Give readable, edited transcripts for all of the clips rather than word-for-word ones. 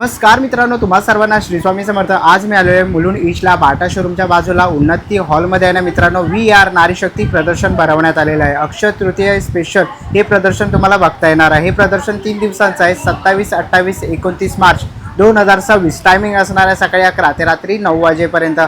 नमस्कार मित्रांनो, तुम्हा सर्वांना श्री स्वामी समर्थ। आज मी आलो आहे मुलुंड ईस्टला बाटा शोरूमच्या बाजूला उन्नती हॉलमध्ये आहे ना मित्रांनो, VR नारी शक्ती प्रदर्शन भरवण्यात आलेलं आहे। अक्षय तृतीया स्पेशल हे प्रदर्शन तुम्हाला बघता येणार आहे। हे प्रदर्शन 3 दिवसांचं आहे, 27, 28, 29 मार्च 2026। टायमिंग असणार आहे सकाळी 11 ते रात्री 9 वाजेपर्यंत।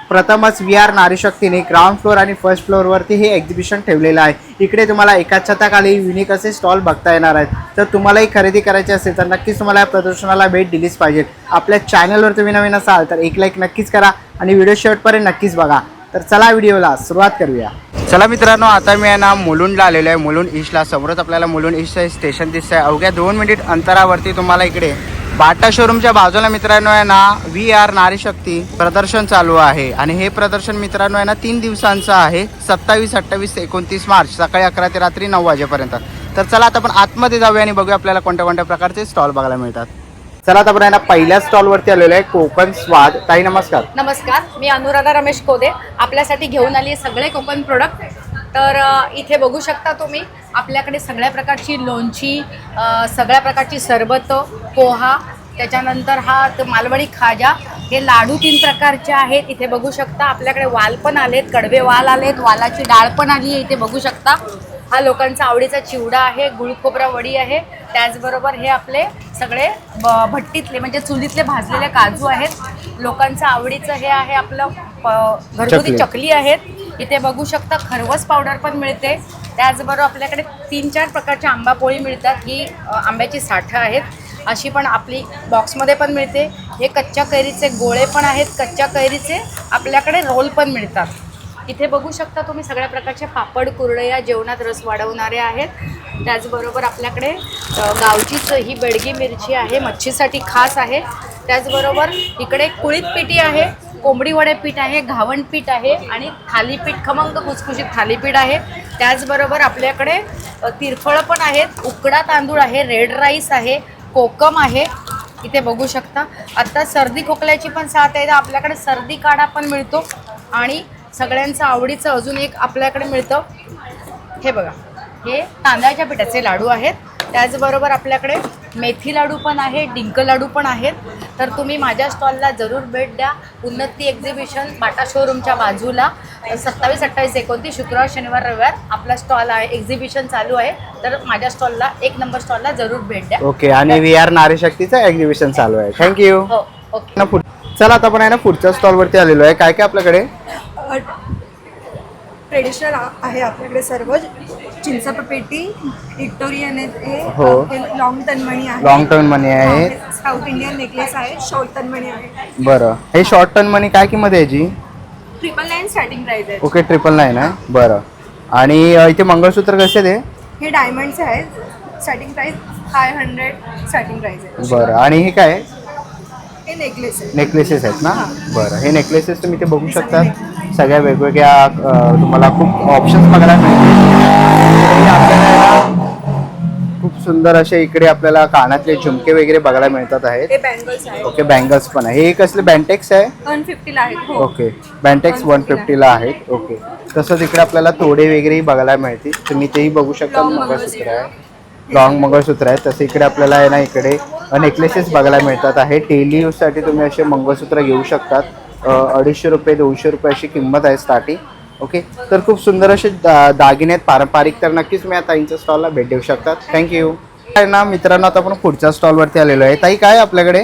प्रथमच VR नारी शक्तीने ग्राउंड फ्लोर आणि फर्स्ट फ्लोअरवरती हे एक्झिबिशन ठेवलेलं आहे। इकडे तुम्हाला एकाच छताखाली युनिक असे स्टॉल बघता येणार आहेत। तर तुम्हालाही खरेदी करायची असेल तर नक्कीच तुम्हाला या प्रदर्शनाला भेट दिलीच पाहिजे। आपल्या चॅनलवर तुम्ही नवीन असाल तर एक लाईक नक्कीच करा आणि व्हिडिओ शेवटपर्यंत नक्कीच बघा। तर चला व्हिडिओला सुरुवात करूया। चला मित्रांनो, आता मी आहे ना मुलुंडला आलेलो आहे। मुलुंड ईस्टला समोरच आपल्याला मुलुंड ईस्टचं स्टेशन दिसतंय। अवघ्या 2 मिनिट अंतरावरती तुम्हाला इकडे बाटा शोरूमच्या बाजूला मित्रांनो आहे ना VR नारी शक्ती प्रदर्शन चालू आहे। आणि हे प्रदर्शन मित्रांनो आहे ना 3 दिवसांचं आहे, 27, 28, 29 मार्च सकाळी 11 ते रात्री 9 वाजेपर्यंत। तर चला आता आपण आतमध्ये जाऊया आणि बघूया आपल्याला कोणत्या कोणत्या प्रकारचे स्टॉल बघायला मिळतात। चला आता आपण आहे ना पहिल्या स्टॉलवरती आलेलो आहे, कोकण स्वाद। ताई नमस्कार। नमस्कार, मी अनुराधा रमेश कोदे आपल्यासाठी घेऊन आली आहे सगळे कोकण प्रोडक्ट। तर इथे बघू शकता तुम्ही आपल्याकडे सगळ्या प्रकारची लोणची, सगळ्या प्रकारची सरबत, पोहा, त्याच्यानंतर हा मालवणी खाजा, हे लाडू 3 प्रकारचे आहेत। इथे बघू शकता आपल्याकडे वाल पण आलेत, कडवे वाल आलेत, वालाची डाळ पण आली आहे। इथे बघू शकता हा लोकांचा आवडीचा चिवडा आहे, गुळ खोबरा वडी आहे। त्याचबरोबर हे आपले सगळे भट्टीतले म्हणजे चुलीतले भाजलेले काजू आहेत। लोकांचं आवडीचं हे आहे आपलं घरगुती चकली आहेत। इथे बघू शकता खरवस पावडर पण मिळते। त्याचबरोबर आपल्याकडे 3-4 प्रकारच्या आंबा पोळी मिळतात। ही आंब्याची साठं आहेत, अशी पण आपली बॉक्समध्ये पण मिळते। हे कच्च्या कैरीचे गोळे पण आहेत, कच्च्या कैरीचे आपल्याकडे रोल पण मिळतात। इथे बघू शकता तुम्ही सगळ्या प्रकारचे पापड, कुरडया, जेवणात रस वाढवणारे आहेत। त्याचबरोबर आपल्याकडे गावचीच ही बेडगी मिरची आहे, मच्छीसाठी खास आहे। त्याचबरोबर इकडे कुळीत पिठी आहे, कोंबडी वडे पीठ आहे, घावण पीठ आहे आणि थालीपीठ, खमंग खुसखुशीत थालीपीठ आहे। त्याचबरोबर आपल्याकडे तिरफळं पण आहेत, उकडा तांदूळ आहे, रेड राईस आहे, कोकम आहे। इथे बघू शकता आता सर्दी खोकल्याची पण साथ आहे, तर आपल्याकडे सर्दी काढा पण मिळतो। आणि सगळ्यांचं आवडीचं अजून एक आपल्याकडे मिळतं, हे बघा, हे तांदळाच्या पिठाचे लाडू आहेत। त्याचबरोबर आपल्याकडे मेथी लाडू पण आहे, डिंक लाडू पण आहेत। तर तुम्ही माझ्या स्टॉलला जरूर भेट द्या। उन्नती एक्झिबिशन बाटा शोरूमच्या बाजूला 27, 28, 29 शुक्रवार, शनिवार, रविवार आपला स्टॉल आहे, एक्झिबिशन चालू आहे। तर माझ्या स्टॉलला 1 नंबर स्टॉलला जरूर भेट द्या। ओके, आणि VR नारी शक्तीचं एक्झिबिशन चालू आहे। थँक्यू। हो, ओके। चला आता आपण आहे ना पुढच्या स्टॉलवरती आलेलो आहे। काय काय आपल्याकडे ट्रेडिशनल आहे आपल्याकडे सर्व। चिंचपेटी, विक्टोरियन हो, लॉंग तन्मणी आहे, लॉंग टर्न मनी आहे, साऊथ इंडियन नेकलेस आहे, शॉर्ट तन्मणी आहे। बरं, हे शॉर्ट टर्न मनी काय किंमत आहे याची? 999 स्टार्टिंग प्राइस आहे। ओके, 999 आहे। बरं, आणि इथे मंगळसूत्र कसे ते? हे डायमंड्स आहेत, स्टार्टिंग प्राइस 500 स्टार्टिंग प्राइस आहे। बरं, आणि हे काय? हे नेकलेस आहे, नेकलेसेस आहेत ना? बरं, हे नेकलेसेस तुम्ही ते बघू शकता, सगळ्या वेगवेगळ्या तुम्हाला खूप ऑप्शन्स बघायला मिळतील। आपल्याला खूप सुंदर असे इकडे आपल्याला कानातले झुमके वगैरे बघायला मिळतात आहेत। हे बँगल्स आहे। ओके, बँगल्स पण आहे। हे कसले बँटेक्स आहे? 150 ला आहेत। हो, ओके, बँटेक्स 150 ला आहेत। ओके, तसंच इकडे आपल्याला तोडे वगैरेही बघायला मिळतील, तुम्ही तेही बघू शकता। मंगळसूत्र आहे, लॉंग मंगळसूत्र आहे। तसं इकडे आपल्याला आहे ना इकडे नेकलेसेस बघायला मिळतात आहे। डेली यूजसाठी तुम्ही असे मंगळसूत्र घेऊ शकतात। 250 रुपये, 200 रुपये अशी किंमत आहे स्टार्टिंग। ओके, तर खूप सुंदर असे दागिने आहेत पारंपरिक। तर नक्कीच तुम्ही आता ताईंच्या स्टॉलला भेट देऊ शकतात। थँक्यू। आहे ना मित्रांनो, आता आपण पुढच्या स्टॉलवरती आलेलो आहे। ताई काय आपल्याकडे?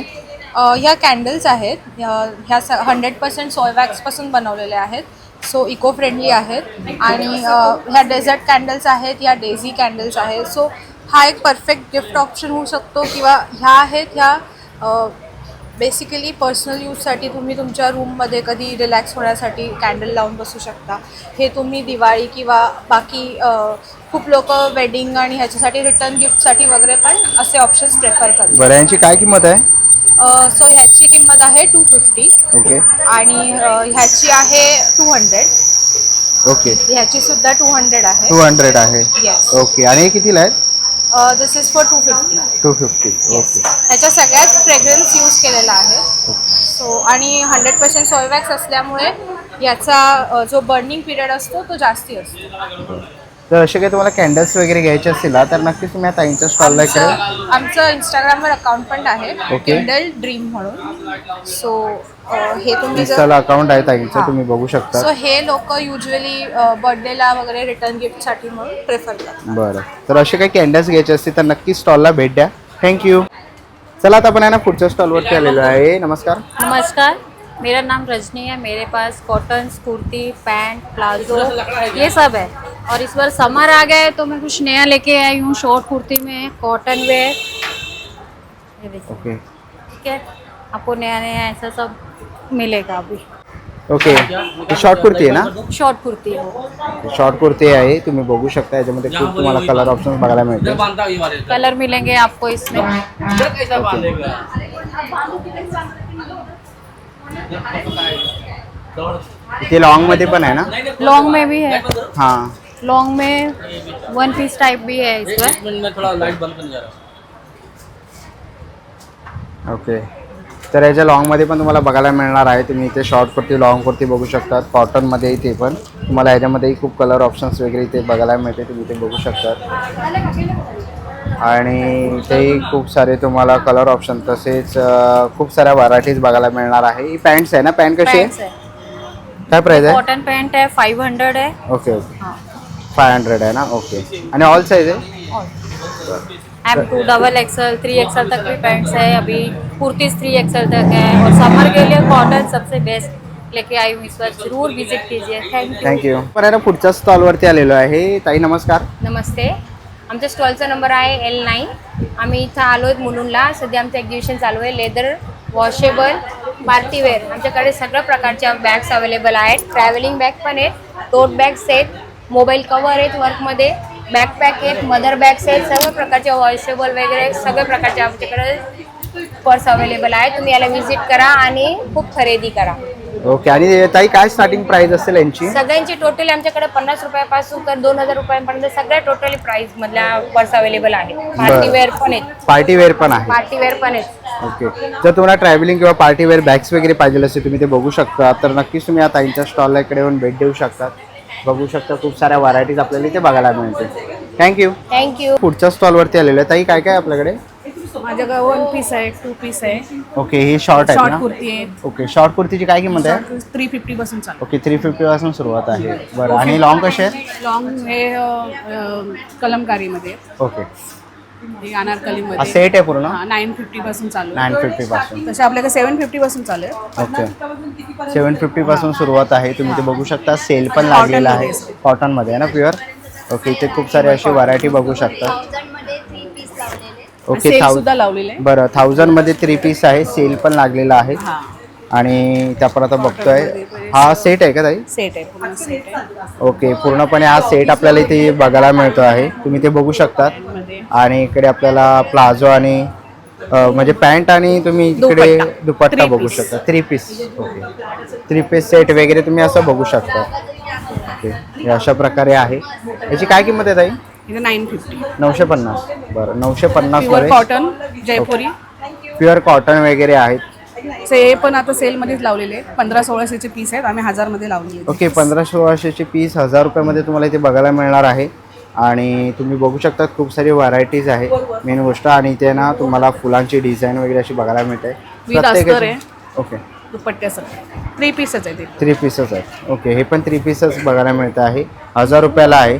ह्या कॅन्डल्स आहेत, ह्या 100% सोय वॅक्सपासून बनवलेल्या आहेत, सो इको फ्रेंडली आहेत। आणि ह्या डेझर्ट कॅन्डल्स आहेत, ह्या डेझी कॅन्डल्स आहेत। सो हा एक परफेक्ट गिफ्ट ऑप्शन होऊ शकतो, किंवा ह्या आहेत ह्या बेसिकली पर्सनल यूजसाठी तुम्ही तुमच्या रूममध्ये कधी रिलॅक्स होण्यासाठी कॅन्डल लावून बसू शकता। हे तुम्ही दिवाळी किंवा बाकी खूप लोक वेडिंग आणि ह्याच्यासाठी रिटर्न गिफ्टसाठी वगैरे पण असे ऑप्शन्स प्रेफर करतात। बरं, यांची काय किंमत आहे? सो ह्याची किंमत आहे 250। ओके, आणि ह्याची आहे 200। ओके, ह्याची सुद्धा 200 आहे। 200 आहे। येस, ओके, आणि हे कितीला आहेत? दिस इज फॉर 250। 250। ओके, ह्याच्या सगळ्यात फ्रेग्रन्स यूज केलेला आहे। सो आणि 100% सोय वॅक्स असल्यामुळे याचा जो बर्निंग पिरियड असतो तो जास्ती असतो। तर असे काही तुम्हाला कॅन्डल्स वगैरे घ्यायचे असतील ना, तर नक्कीच तुम्ही या ताईंच्या स्टॉलला इकडे आमचं इंस्टाग्रामवर अकाउंट पण आहे, ओके. कॅन्डल ड्रीम म्हणून. सो हे तुम्ही इन्स्टाला अकाउंट आहे ताईंचं, तुम्ही बघू शकता. सो हे लोक युजली बर्थडेला वगैरे रिटर्न गिफ्टसाठी म्हणून प्रेफर करतात. बरं, तर असे काही कॅन्डल्स घ्यायचे असतील तर नक्की स्टॉलला भेट द्या. थँक्यू. चला आता आपण आहे ना पुढच्या स्टॉलवरती आलेलो आहे. नमस्कार. नमस्कार, मेरा नाम रजनी है. मेरे pass cotton, kurti, pant, palazzo ये सब है. और इस बार समर आ गया है तो मैं कुछ नया लेके आई हूँ. शॉर्ट कुर्ती में कॉटन वेयर, ये देखिए. ओके ठीक है, आपको नया नया ऐसा सब मिलेगा अभी. ओके, ही शॉर्ट कुर्ती आहे ना? शॉर्ट कुर्ती है वो. शॉर्ट कुर्ती आहे, तुम्ही बघू शकता. याच्यामध्ये खूप तुम्हाला कलर ऑप्शन बघायला मिळतील. कलर मिलेंगे आपको इसमें. इथे लॉंग मध्ये पण आहे ना? लॉन्ग में भी है. हां, लॉन्ग में वन पीस टाइप भी है इसमें. ओके. तर याच्या लॉंगमध्ये पण तुम्हाला बघायला मिळणार आहे. तुम्ही इथे शॉर्ट कुर्ती, लॉंग कुर्ती बघू शकतात. कॉटनमध्ये इथे पण तुम्हाला याच्यामध्येही खूप कलर ऑप्शन्स वगैरे इथे बघायला मिळते, तुम्ही इथे बघू शकतात. आणि इथेही खूप सारे तुम्हाला कलर ऑप्शन तसेच खूप साऱ्या व्हरायटीज बघायला मिळणार आहे. ही पॅन्ट्स आहे ना? पॅन्ट कशी पैंट्स आहे? है. काय प्राइस आहे? कॉटन पैंट है 500 है. ओके ओके, हाँ. 500 आहे ना? ओके. आणि ऑल साईज आहे? M2 डबल एक्सल 3XL तक भी पैंट्स है. अभी कुर्तीज 3XL तक है. और समर के लिए कॉटन सबसे बेस्ट लेके आई हूँ इस बार. जरूर विजिट कीजिए. थँक्यू. थँक्यू. पण आहे ना पुढच्या स्टॉलवरती आलेलो आहे. ताई नमस्कार. नमस्ते. आमच्या स्टॉलचा नंबर आहे L9. आम्ही इथं आलो आहेत मुलुंडला. सध्या आमचं एक्झिबिशन चालू आहे. लेदर, वॉशेबल, पार्टीवेअर आमच्याकडे सगळ्या प्रकारच्या बॅग्स अवेलेबल आहेत. ट्रॅव्हलिंग बॅग पण आहेत, टोट बॅग सेट, मोबाईल कवर आहेत वर्कमध्ये, बॅकपॅक आहेत, मदर बॅग्स आहेत, सर्व प्रकारच्या वॉशेबल वगैरे सगळ्या प्रकारचे आमच्याकडे पर्स अवेलेबल आहे. तुम्ही याला व्हिजिट करा आणि खूप खरेदी करा. ओके. आणि ताई काय स्टार्टिंग प्राइस असेल यांची? सगळ्यांची टोटली आमच्याकडे 50 रुपयापासून तर 2000 रुपयांपर्यंत सगळ्या टोटली प्राइस मधल्या पर्स अवेलेबल आहेत. पार्टीवेअर पण आहेत. पार्टीवेअर पण आहे. पार्टीवेअर पण आहेत. ओके. जर तुम्हाला ट्रॅव्हलिंग किंवा पार्टीवेअर बॅग्स वगैरे पाहिजे असेल तुम्ही ते बघू शकता. तर नक्कीच तुम्ही या ताईंच्या स्टॉलला इकडे येऊन भेट देऊ शकता. बघू शकता खूप साऱ्या व्हरायटीज आपल्याला इथे बघायला मिळते. थँक्यू. थँक्यू. पुढच्या स्टॉलवरती आलेलं आहे. ताई काय काय आपल्याकडे? माझ्याकडे 1 पीस आहे, 2 पीस आहे, ओके. ही शॉर्ट आहे शॉर्ट ना? कुर्ती आहे. ओके. शॉर्ट कुर्तीची काय किंमत आहे? 350 पासून चालू. ओके. 350 पासून सुरुवात आहे. बरं. आणि लॉंग कसे आहेत? लॉंग हे कलमकारीमध्ये, ओके. हे हा अनारकलीमध्ये सेट आहे पूर्ण? 950 पासून चालू. 950 पासून. तसे आपल्याकडे 750 पासून चालू आहे. ओके. 750 पासून सुरुवात आहे. तुम्ही ते बघू शकता. सेल पण लागलेला आहे. कॉटनमध्ये आहे ना? प्युअर. ओके. इथे खूप सारी अशी व्हरायटी बघू शकता. ओके. सेल सुद्धा लावलेले आहे. बरं. 1000 मध्ये 3 पीस आहे. सेल पण लागलेला आहे. हा, आणि त्यापर आता बघतोय हा सेट आहे का ताई? सेट आहे, पूर्ण सेट आहे. ओके. पूर्णपणे हा सेट आपल्याला इथे बघायला मिळतो आहे. तुम्ही ते बघू शकतात. मध्ये आणि इकडे आपल्याला प्लाझो आणि म्हणजे पॅन्ट आणि तुम्ही इकडे दुपट्टा 3 बघू piece. शकता. 3 पीस. ओके. 3 पीस सेट वगैरे तुम्ही असं बघू शकता. ओके. हे अशा प्रकारे आहे. याची काय किंमत आहे ताई? इथे 950. 950. बरं. 950 प्युअर मध्ये कॉटन जयपुरी. प्युअर कॉटन वगैरे आहेत. हे पण आता सेलमध्येच लावलेले आहेत. 1500-1600 पीस आहेत. आम्ही 1000 मध्ये लावलेले आहेत. ओके. 1500-1600चे पीस 1000 रुपयामध्ये तुम्हाला इथे बघायला मिळणार आहे. आणि तुम्ही बघू शकता खूप सारी व्हरायटीज आहे मेन गोष्ट. आणि इथे ना तुम्हाला फुलांची डिझाईन वगैरे अशी बघायला मिळते. With अस्तर आहे. ओके. दुपट्ट्यासाठी 3 पीसच आहे ते. 3 पीसच आहेत. ओके. हे पण 3 पीसच बघायला मिळतं आहे. 1000 रुपयाला आहे.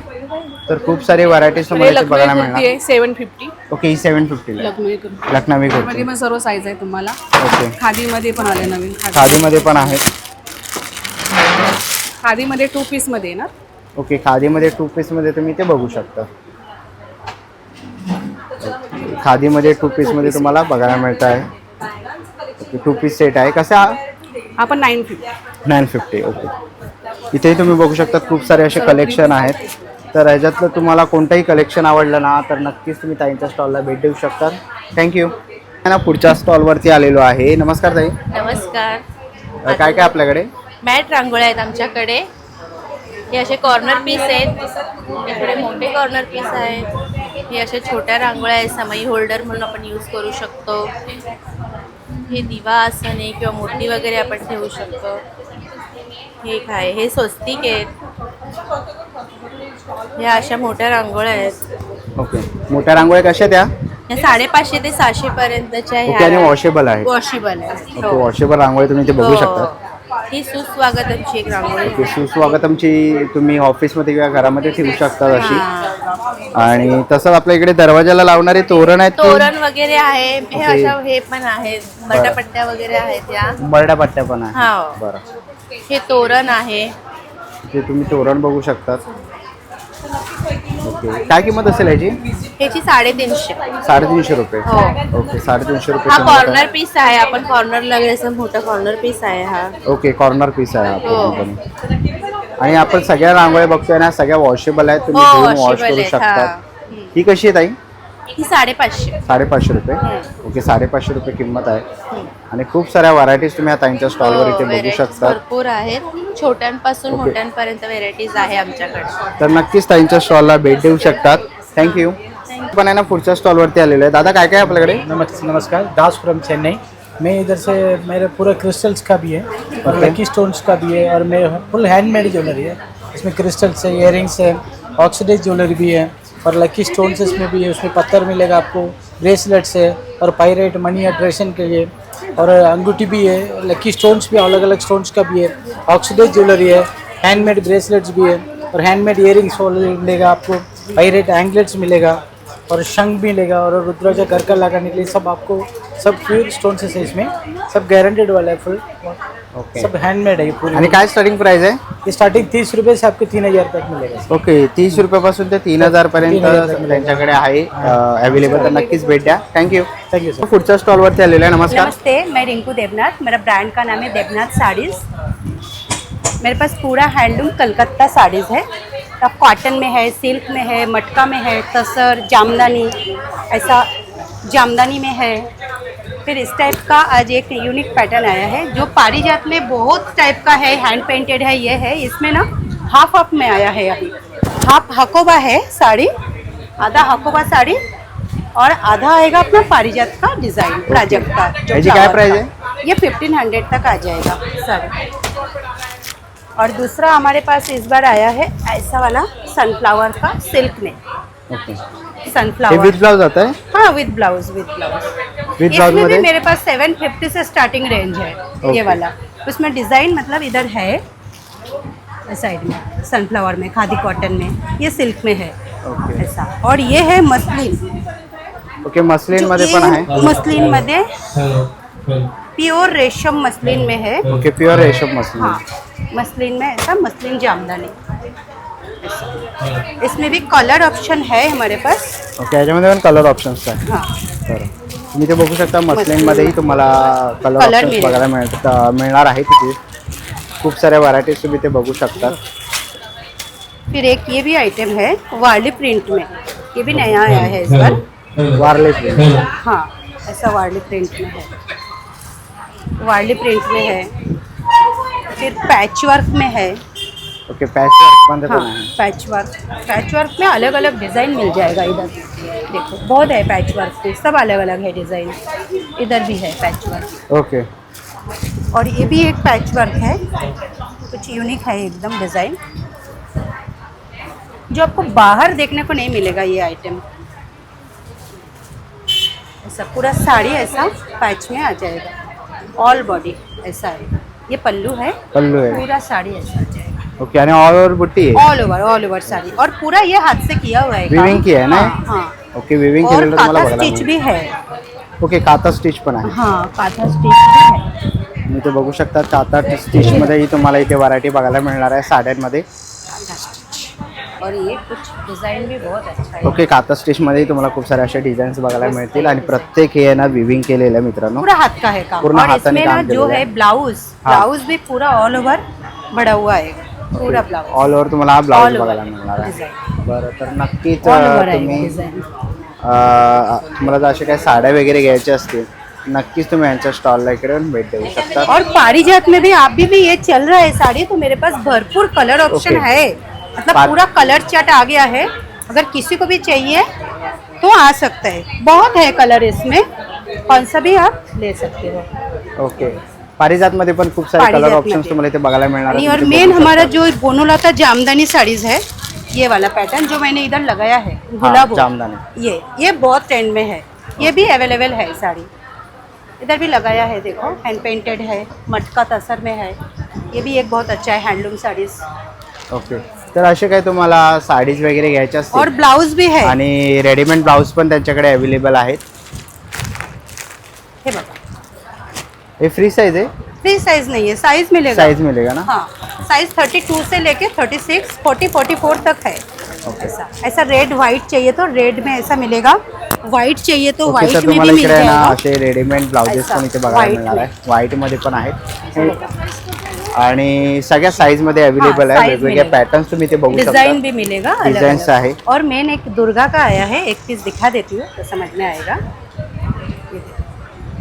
तर खूप सारी व्हरायटीज तुम्हाला इथे बघायला मिळणार. 750. ओके. ही 750 ला लखनऊ कुर्ती. लखनवी मध्ये कुर्ती. पण सर्व साईज आहे तुम्हाला. ओके. खादीमध्ये पण आले नवीन. खादीमध्ये पण आहेत. खादीमध्ये 2 पीस मध्ये येणार. ओके. खादीमध्ये 2 पीसमध्ये तुम्ही ते बघू शकता. खादीमध्ये 2 पीसमध्ये तुम्हाला बघायला मिळतं आहे. ओके. 2 पीस सेट आहे. कसा? आपण 950. 950. ओके. इथेही तुम्ही बघू शकता खूप सारे असे कलेक्शन आहेत. तर ह्याच्यातलं तुम्हाला कोणतंही कलेक्शन आवडलं ना तर नक्कीच तुम्ही ताईंच्या स्टॉलला भेट देऊ शकता. थँक्यू. ना पुढच्या स्टॉलवरती आलेलो आहे. नमस्कार ताई. नमस्कार. काय काय आपल्याकडे? मॅट रांगोळ्या आहेत आमच्याकडे. हे असे कॉर्नर पीस आहेत. इकडे मोठे कॉर्नर पीस आहेत. हे अशा छोट्या रांगोळ्या आहेत. समई होल्डर म्हणून आपण यूज करू शकतो. हे दिवा आसने किंवा मूर्ती वगैरे आपण ठेवू शकतो. हे काय? हे स्वस्तिक आहेत. ह्या अशा मोठ्या रांगोळ्या आहेत. ओके, मोठ्या रांगोळ्या कशा त्या? या 550 ते 600 पर्यंतच्या ओके, आणि वॉशेबल आहे. वॉशेबल आहे. ओके, वॉशेबल रांगोळी तुम्ही ते बघू शकता. ही सुस्वागतमची एक रांगोळी. ओके, सुस्वागतमची तुम्ही ऑफिसमध्ये किंवा घरामध्ये ठेवू शकता अशी. आणि तसंच आपल्या इकडे दरवाजाला लावणारे तोरण आहेत की? तोरण वगैरे आहे. हे ओके. अशा हे पण आहेत, बटापट्ट्या वगैरे आहेत या. बरड्या पट्ट्या पण आहे. हा. बरं, हे तोरण आहे. ते तुम्ही तोरण बघू शकतात. ओके, काय किंमत असेल याची? ह्याची 350. 350 रुपये. हो. ओके, 350 रुपये हा किंमत आहे. कॉर्नर पीस आहे. आपण कॉर्नरला असं मोठा कॉर्नर पीस आहे हा. ओके, कॉर्नर पीस आहे हा हो. पूर्णपणे. आणि आपण सगळ्या रांगोळ्या बघतोय ना, सगळ्या वॉशेबल आहेत, तुम्ही हो, घेऊन वॉश washable करू आहेत, शकता. हा. ही कशी आहे ताई? ही 550. 550 रुपये. ओके, 550 रुपये किंमत आहे. आणि खूप साऱ्या व्हरायटीज तुम्ही आता त्यांच्या स्टॉलवर इथे बघू Varieties शकता. भरपूर आहेत. छोट्यांपासून ओके. मोठ्यांपर्यंत व्हेरायटीज आहे आमच्याकडे. तर नक्कीच ताईंच्या स्टॉलला भेट देऊ शकतात. थँक्यू. पण आहे ना, पुढच्या स्टॉलवरती आलेलो आहे. दादा, काय काय आपल्याकडे? नमस्कार, दास फ्रॉम चेन्नई। मैं इधर से मेरे पूरा क्रिस्टल्स का भी है और लकी स्टोन्स का भी है, और मेरे फुल हैंडमेड ज्वेलरी है। इसमें क्रिस्टल्स है, इयरिंग्स है, ऑक्सीडाइज ज्वेलरी भी है और लकी स्टोन्स इसमें भी है। उसमें पत्थर मिलेगा आपको, ब्रेसलेट्स है और पायरेट मनी अट्रैक्शन के लिए, और अंगूठी भी है। लकी स्टोन्स भी अलग अलग स्टोन्स का भी है। ऑक्सीडाइज ज्वेलरी है, हैंडमेड ब्रेसलेट्स भी है और हैंडमेड इयरिंग्स मिलेगा आपको, पायरेट एंगलेट्स मिलेगा और शंख भी मिलेगा, और रुद्राजा घर का लगाने के लिए सब आपको, सब प्योर स्टोन से इसमें सब गारंटेड वाला है फुल। ओके, सब हैंडमेड है ये पूरी। आणि काय स्टार्टिंग प्राइस आहे? ये स्टार्टिंग 30 रुपये से आपको 3000 तक मिलेगा। ओके, 30 रुपयापासून ते 3000 पर्यंत 3000 त्यांच्याकडे आहे अवेलेबल. तर नक्कीच भेट द्या. थँक्यू. Thank you sir. पुढच्या स्टॉलवरती आलेलो आहे. नमस्कार. नमस्ते, मैं रिंकू देवनाथ, मेरा ब्रांड का नाम है देवनाथ साड़ीज़। मेरे पास पूरा हैंडलूम कलकत्ता साड़ीज़ है। अब कॉटन में है, सिल्क में है, मटका में है, तसर, जामदानी, ऐसा जामदानी में है। फिर इस टाइप का आज एक यूनिक पैटर्न आया है जो पारिजात में बहुत टाइप का है, हैंड पेंटेड है। ये है, इसमें ना हाफ ऑफ में आया है। अभी हाफ हकोबा है साड़ी, आधा हकोबा साड़ी और आधा आएगा अपना पारिजात का डिज़ाइन प्राजक्त का। जो याची काय flower प्राइस का। है? ये 1500 तक आ जाएगा साड़ी। और दूसरा हमारे पास इस बार आया है ऐसा वाला सनफ्लावर का सिल्क में। ओके, हे सनफ्लावर, विथ ब्लाउज आता है? हाँ विद ब्लाउज, विद ब्लाउज। विद ब्लाउज इसमें भी मध्ये? मेरे पास 750 से स्टार्टिंग रेंज है। ओके। ये वाला उसमें डिज़ाइन मतलब इधर है साइड में, सनफ्लावर में, खादी कॉटन में, ये सिल्क में है ओके. ऐसा। और ये है मसलिन, ओके, मसलिन मध्ये पण आहे. मसलिन मध्ये प्योर रेशम मसलिन में है। ओके, प्युअर रेशम मसलिन. हाँ, मसलिन में ऐसा मसलिन जामदानी। इसमें भी कलर ऑप्शन है हमारे पास। ओके, याच्यामध्ये पण कलर ऑप्शन्स आहे. हाँ, बरं, तुम्ही ते बघू शकता. मसलिनमध्येही तुम्हाला कलर कलर ऑप्शन्स बघायला मिळणार आहे. तिथे खूप साऱ्या व्हरायटीज तुम्ही ते बघू शकता. फिर एक ये भी आइटम है वार्ली प्रिंट में, ये भी नया आया है इस बार। वारले प्रिंट. हाँ, ऐसा वार्ली प्रिंट में है, वार्ली प्रिंट में है। फिर पैच वर्क में है। ओके, पॅच वर्क मध्ये हाँ, पण आहे. पैच वर्क में अलग अलग डिज़ाइन मिल जाएगा। इधर देखो बहुत है पैच वर्क पे, सब अलग अलग है डिज़ाइन। इधर भी है पैच वर्क, ओके, और ये भी एक पैच वर्क है, कुछ यूनिक है एकदम डिज़ाइन, जो आपको बाहर देखने को नहीं मिलेगा ये आइटम। ऐसा पूरा साड़ी ऐसा पैच में आ जाएगा, ऑल बॉडी ऐसा है। ये पल्लू है, पल्लू आहे. पूरा साड़ी ऐसा आ जाएगा, ओके, आणि ऑल ओव्हर बुट्टी आहे. ऑल ओवर साड़ी, और पूरा ये हाथ से किया हुआ है काम। विविंग किया है ना? हाँ, हाँ। ओके, विविंग और केलेलं तुम्हाला काथा बघायला स्टिच मिळेल. भी है। ओके, काता स्टिच पण आहे. हाँ, काथा स्टिच भी है। तुम्ही ते बघू शकता. काता स्टिचमध्येही तुम्हाला इथे व्हरायटी बघायला मिळणार आहे साड्यांमध्ये. काथा स्टिच, और ये कुछ डिज़ाइन भी बहुत अच्छा है। ओके, काता स्टिचमध्येही तुम्हाला खूप सारे असे डिझाईन्स बघायला मिळतील आणि प्रत्येक हे आहे ना विविंग केलेलं आहे मित्रांनो. पूरा हाथ का है काम। पूर्ण और हाथाने इसमें ना काम जो केलेलं है आहे. ब्लाउज, हाँ। ब्लाउज भी पूरा ऑल ओवर बड़ा हुआ है, पूरा ब्लाउज ऑल ओव्हर तुम्हाला हा ब्लाऊज All over बघायला मिळणार आहे. design. बरं, तर नक्कीच ऑल ओवर है तुम्ही डिज़ाइन। तुम्हाला जर अशा काही साड्या वगैरे घ्यायच्या असतील, नक्कीच तुम्ही यांच्या स्टॉलला इकडे येऊन भेट देऊ शकता. और पारिजात में भी अभी भी ये चल रहा है साड़ी, तो मेरे पास भरपूर कलर ऑप्शन Okay. है, मतलब पार- पूरा कलर चार्ट आ गया है। अगर किसी को भी चाहिए तो आ सकता है, बहुत है कलर इसमें, कौन सा भी आप ले सकते हो। ओके, पारिजातमध्ये पण खूप सारे कलर पारिजातमध्ये. ऑप्शंस तुम्हाला इथे बघायला मिळणार आणि आहेत. और तुम्ही मेन बघू हमारा शकता. जो बोनोलाता जामदानी साड़ीज है, ये वाला पैटर्न जो मैंने इधर लगाया है गुलाब जामदानी। ये बहुत ट्रेंड में है, ये भी अवेलेबल है साड़ी। इधर भी लगाया है, देखो हैंड पेंटेड है, मटका तसर में है। ये भी एक बहुत अच्छा है हैंडलूम साड़ीज। ओके, तर असे काही तुम्हाला साडीज वगैरे घ्यायच्या असतील और ब्लाउज भी है, आणि रेडीमेड ब्लाऊज पण त्यांच्याकडे अवेलेबल आहेत. हे बघा हे फ्री साइज आहे, फ्री साइज नहीं है, साइज मिलेगा। साइज मिलेगा ना? हाँ, साइज 32 से लेके 36, 40, 44 तक है। ऐसा ऐसा रेड वाइट चाहिए तो रेड में ऐसा मिलेगा, वाइट चाहिए तो ओके, वाइट तर में भी तुम्हाला मिल इकडे आहे ना जाएगा। असे रेडीमेड ब्लाउजेस ऐसा, पण इथे बघायला white मिळणार में. आहे. व्हाईट मध्ये पण आहेत आणि सगळ्या साईज मध्ये अवेलेबल आहे. size वेगवेगळे मिलेगा. पॅटर्न्स तुम्ही इथे बघू डिजाइन शकता. भी मिलेगा अलग डिजाइन्स अलग। आहे. और मेन एक दुर्गा का आया है, एक पीस दिखा देती हूँ तो समझ में आएगा।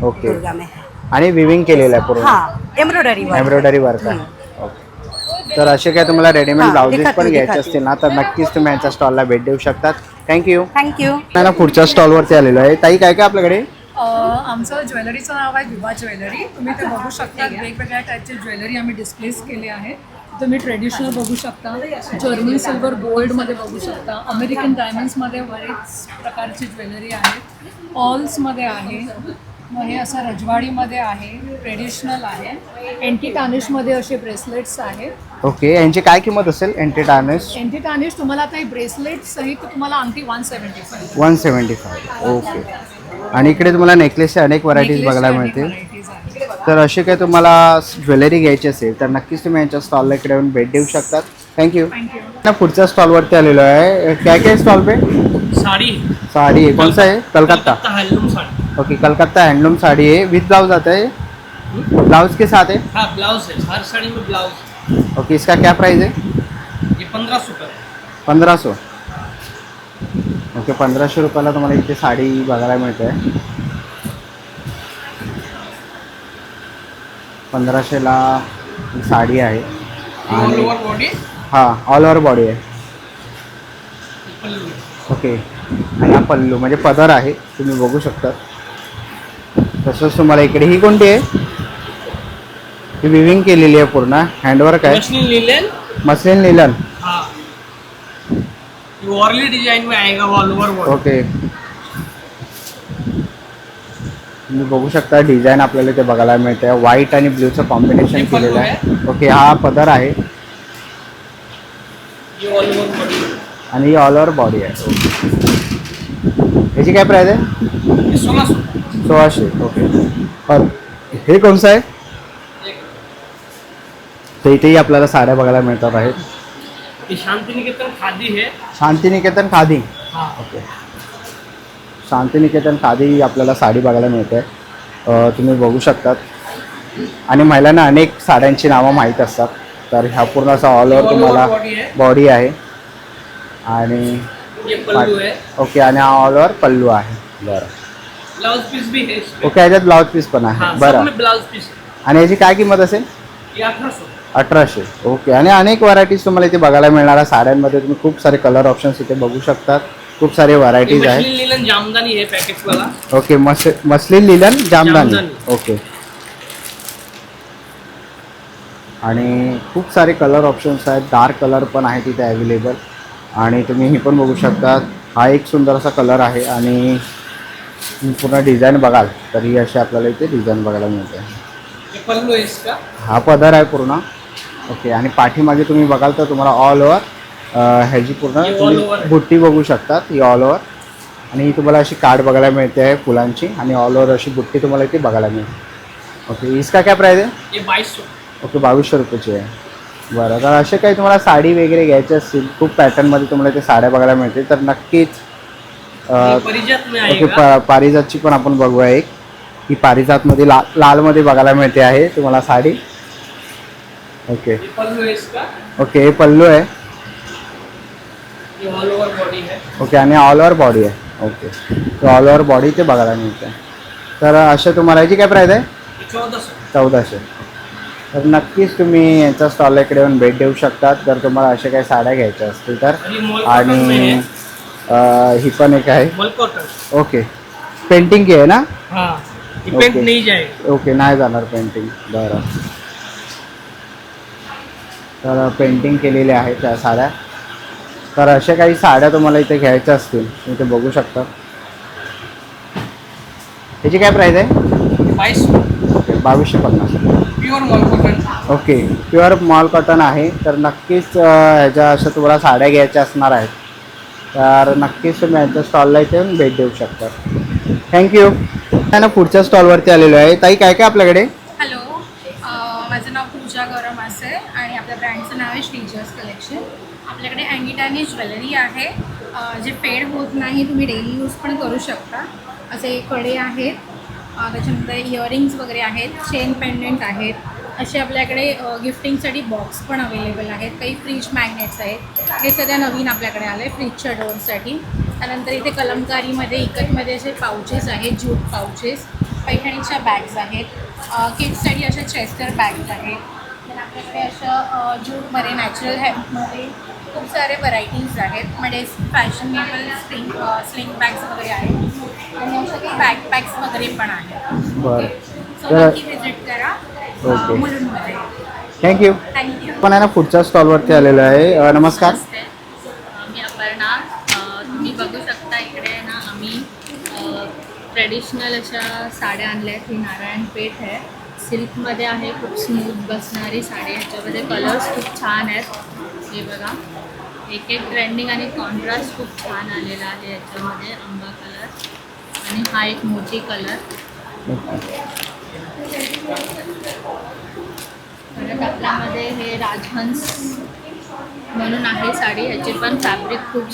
ओके, दुर्गा में है, आणि विविंग केलेलं आहे पूर्ण, हाँ एम्ब्रॉयडरी एम्ब्रॉयडरी वर्क आहे. ओके, तर असे काय तुम्हाला रेडीमेड हां, ब्लाउजेस दिखाती पण हूँ, घ्यायचे दिखाती असतील ना तर नक्कीच तुम्ही यांच्या स्टॉलला भेट देऊ शकतात. थँक्यू. Thank you. ना पुढच्या स्टॉलवरती आलेलो आहे. ताई काय काय आपल्याकडे? आमचं ज्वेलरीचं नाव आहे विवा ज्वेलरी. तुम्ही ते बघू शकता, वेगवेगळ्या टाईपचे ज्वेलरी आम्ही डिस्प्लेस केले आहे. तुम्ही ट्रेडिशनल बघू शकता, जर्मन सिल्वर गोल्डमध्ये बघू शकता, अमेरिकन डायमंड्समध्ये बरेच प्रकारची ज्वेलरी आहे, ऑल्समध्ये आहे, मग हे असं रजवाडीमध्ये आहे, ट्रेडिशनल आहे, एंटी टार्निशमध्ये असे ब्रेसलेट्स आहेत. ओके, यांची काय किंमत असेल? एंटी टार्निश एंटी टार्निश तुम्हाला आता हे ब्रेसलेट सहित तुम्हाला अंगठी 175. 175. ओके, आणि इकडे तुम्हाला नेकलेसचे अनेक व्हरायटीज बघायला मिळतील. तर असे काही तुम्हाला ज्वेलरी घ्यायची असेल तर नक्कीच तुम्ही यांच्या स्टॉलला इकडे येऊन भेट देऊ शकतात. थँक्यू. ना पुढच्या स्टॉलवरती आलेलो आहे. काय काय स्टॉल पे? साड़ी साड़ी है, कौन सा है? Calcutta. Handloom sari. Okay, Calcutta handloom sari है, विद ब्लाउज आता है, ब्लाउज के साथ है. हाँ ब्लाउज है, हर साड़ी में ब्लाउज। ओके, इसका क्या प्राइस है? ये 1500 का है। 1500. ओके, 1500 रुपयाला तुम्हाला इथे साडी बघायला मिळते. 1500ला साडी आहे ऑल आणि ओवर बॉडी हां ऑल ओव्हर बॉडी आहे. पल्लू। ओके, आणि हा पल्लू म्हणजे पदर आहे, तुम्ही बघू शकता. तसंच तुम्हाला इकडे ही कोणती आहे? ही विविंग केलेली आहे, पूर्ण हँडवर्क आहे, मशीन लिलन। Muslin linen. हाँ ये वॉर्ली डिजाइन में आएगा ऑल ओवर बॉडी। ओके, तुम्ही बघू शकता डिझाईन आपल्याला ते बघायला मिळते. व्हाईट आणि ब्ल्यूचं कॉम्बिनेशन हे पल्लू केलेलं आहे. ओके, हा पदर आहे ये ऑल ओवर बॉडी आणि ही ऑल ओव्हर बॉडी आहे. ओके, याची काय प्राइस आहे? ये 1600। 1600. ओके, और हे कोणचं आहे? तर इथेही आपल्याला साड्या बघायला मिळतात आहेत. ये शांति निकेतन खादी है। शांतिनिकेतन खादी. हाँ ओके, शांतिनिकेतन खादी आपल्याला साडी बघायला मिळते. तुम्ही बघू शकतात आणि महिलांना अनेक साड्यांची नावं माहीत असतात. तर ह्या पूर्ण असा ऑल ओव्हर तुम्हाला बॉडी है। बॉडी आहे आणि ये पल्लू है, ओके, आणि हा ऑल ओव्हर पल्लू आहे. बरं, ब्लाउज पीस भी है इसमें। ओके, याच्यात ब्लाउज पीस पण हाँ आहे. सब बरं, में ब्लाउज पीस है। आणि याची काय किंमत असेल? ये 1800। 1800. ओके, आणि अनेक व्हरायटीज तुम्हाला इथे बघायला मिळणार आहे. साड्यांमध्ये तुम्ही खूप सारे कलर ऑप्शन्स इथे बघू शकतात. खूप सारे व्हरायटीज आहेत. मशीन लिलन जामदानी है पैकेट वाला। Okay, muslin linen jamdani. Jamdani. Okay, आणि खूप सारे कलर ऑप्शन्स आहेत. डार्क कलर पण आहेत इथे अवेलेबल आणि तुम्ही ही पण बघू शकता. हा एक सुंदर असा कलर आहे आणि पूर्ण डिझाईन बघाल तर ही अशी आपल्याला इथे डिझाईन बघायला मिळते. ये पल्लू है इसका। हा पदर आहे पूर्ण. ओके, आणि पाठीमागे तुम्ही बघाल तर तुम्हाला ऑल ओव्हर ह्याची पूर्ण ही all तुम्ही over आहे. बुट्टी बघू शकतात. ही ऑल ओव्हर आणि ही तुम्हाला अशी कार्ड बघायला मिळते आहे फुलांची आणि ऑल ओव्हर अशी बुट्टी तुम्हाला इथे बघायला मिळते. ओके, इसका क्या प्राइस आहे? ये 2200। ओके, 2200 रुपयाची आहे. बरं, तर असे काही तुम्हाला साडी वगैरे घ्यायची असतील, खूप पॅटर्नमध्ये तुम्हाला इथे साड्या बघायला मिळतील तर नक्कीच ये परिजात में ओके, आएगा। पारिजातची पण आपण बघूया एक. ही पारिजातमध्ये लालमध्ये बघायला मिळते आहे तुम्हाला साडी. ओके ये पल्लू है इसका। ओके, हे पल्लू आहे. ये ऑल ओवर बॉडी है। ओके, आणि ऑल ओव्हर बॉडी आहे. ओके, तर ऑल ओव्हर बॉडी ते बघायला मिळते. तर अशा तुम्हाला याची काय प्राईस आहे? ये 1400। 1400. तर नक्कीच तुम्ही यांच्या स्टॉलला इकडे येऊन भेट देऊ शकतात जर तुम्हाला अशा काही साड्या घ्यायच्या असतील तर. और ये मॉल कॉटन में आणि है। ही पण एक आहे. Mall cotton. ओके, पेंटिंग की आहे ना? हाँ ये पेंट ओके. नहीं जाएगा। ओके, नाही जाणार पेंटिंग. बरं, तर पेंटिंग केलेले आहेत त्या साड्या. तर अशा काही साड्या तुम्हाला इथे घ्यायच्या असतील इथे बघू शकता. ह्याची काय प्राईस आहे? 2250. Pure mall cotton. Okay, pure mall cotton आहे. तर नक्कीच ह्याच्या अशा तुम्हाला साड्या घ्यायच्या असणार आहेत तर नक्कीच तुम्ही यांच्या स्टॉलला इथे येऊन भेट देऊ शकता. थँक्यू. ना पुढच्या स्टॉलवरती आलेलो आहे. ताई काय काय आपल्याकडे? हॅलो, माझं नाव पूजा गौरव मासे आणि आपल्या ब्रँडचं नाव आहे श्रीजर्स कलेक्शन. आपल्याकडे अँगिटानी ज्वेलरी आहे जे फेड होत नाही, तुम्ही डेली यूज पण करू शकता. असे कडे आहेत, त्याच्यानंतर इयरिंग्स वगैरे आहेत, चेन पेंडंट आहेत. असे आपल्याकडे गिफ्टिंगसाठी बॉक्स पण अवेलेबल आहेत. काही फ्रीज मॅग्नेट्स आहेत, हे सध्या नवीन आपल्याकडे आलं आहे फ्रीजच्या डोअरसाठी. त्यानंतर इथे कलमकारीमध्ये इकतमध्ये असे पाउचेस आहेत, ज्यूट पाउचेस. पैठणीच्या बॅग्स आहेत. किड्ससाठी अशा चेस्टर बॅग्स आहेत. तर आपल्याकडे अशा ज्यूटमध्ये नॅचरल हॅम्पमध्ये खूप सारे व्हरायटीज आहेत. म्हणजे फॅशनेबल स्लिंग बॅग्स वगैरे आहेत आणि अशा काही बॅकपॅक्स वगैरे पण आहेत. बरं. सो नक्की व्हिजिट करा ओके, मुलुंडमध्ये. थँक्यू. थँक्यू. पण आहे ना पुढच्या स्टॉलवरती आलेलो आहे. नमस्कार. मी अपर्णा. तुम्ही बघू शकता इकडे ना आम्ही ट्रेडिशनल अशा साड्या आणल्या आहेत. ही नारायणपेठ आहे, सिल्कमध्ये आहे, खूप स्मूथ बसणारी साडी. ह्याच्यामध्ये कलर्स खूप छान आहेत. हे बघा, एक एक ट्रेंडिंग आणि कॉन्ट्रास्ट खूप छान आलेला आहे याच्यामध्ये. आंबा कलर आणि हा एक मोती कलर. परत आपल्यामध्ये हे राजहंस म्हणून आहे साडी. ह्याचे पण फॅब्रिक खूप